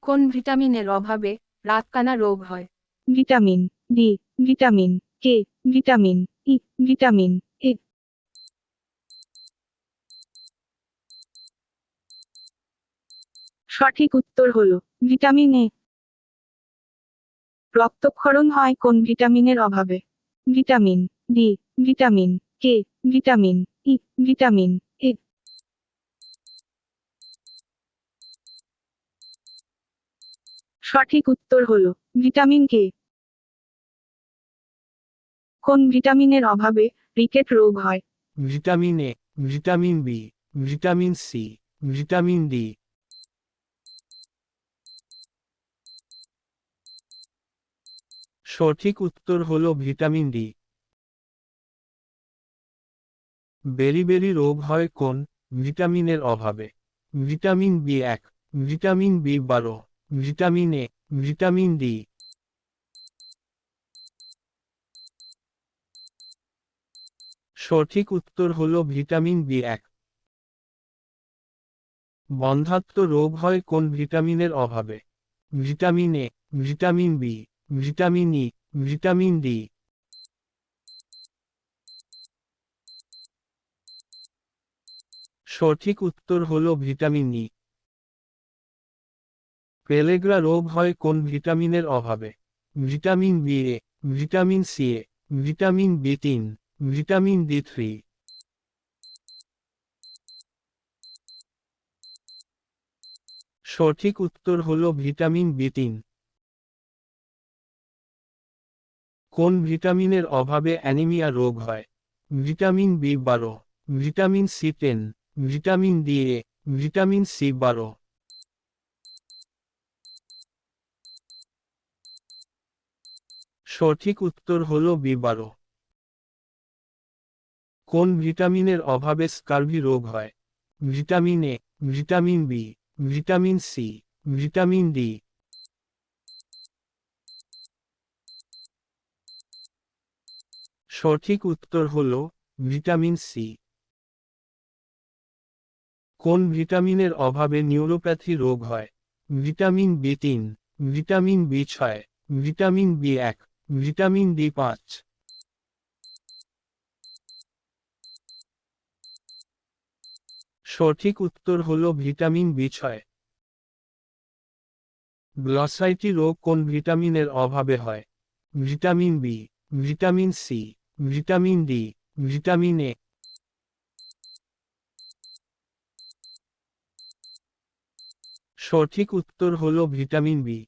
কোন ভিটামিনের অভাবে রাতকানা রোগ হয়? Vitamin D, vitamin K, vitamin E, vitamin A. সঠিক উত্তর হলো ভিটামিন এ। রক্তক্ষরণ হয় কোন ভিটামিনের অভাবে? Vitamin D, vitamin K, vitamin E, vitamin A. সঠিক উত্তর হলো ভিটামিন কে। কোন ভিটামিনের অভাবে রিকেট রোগ হয়? Vitamin A, vitamin B, vitamin C, vitamin D. সঠিক উত্তর হলো ভিটামিন ডি। বেরি রোগ হয় কোন ভিটামিনের অভাবে? ভিটামিন বি1, ভিটামিন বি12, ভিটামিন এ, ভিটামিন ডি। সঠিক উত্তর হলো ভিটামিন বি1। বন্ধ্যাত্ব রোগ হয় কোন ভিটামিনের অভাবে? Vitamin A, vitamin B, vitamin E, vitamin D. সঠিক উত্তর হলো ভিটামিন ই। পেলেগ্রা রোগ হয় কোন ভিটামিনের অভাবে? Vitamin B A, vitamin C A, vitamin বি3, vitamin D3. সঠিক উত্তর হলো ভিটামিন বি3। কোন ভিটামিনের অভাবে অ্যানিমিয়া রোগ হয়? ভিটামিন বি12, vitamin C10, vitamin D A, vitamin সি12। সঠিক উত্তর হলো বি12। কোন ভিটামিনের অভাবে স্কার্ভি রোগ হয়? Vitamin A, vitamin B, vitamin C, vitamin D. সঠিক উত্তর হলো ভিটামিন সি। কোন ভিটামিনের অভাবে নিউরোপ্যাথি রোগ হয়? Vitamin বি3, vitamin বি6, vitamin B one, vitamin ডি5। সঠিক উত্তর হলো ভিটামিন বি6। গ্লসাইটি রোগ কোন ভিটামিনের অভাবে হয়? Vitamin B, vitamin C, vitamin D, vitamin A. সঠিক উত্তর হলো ভিটামিন বি।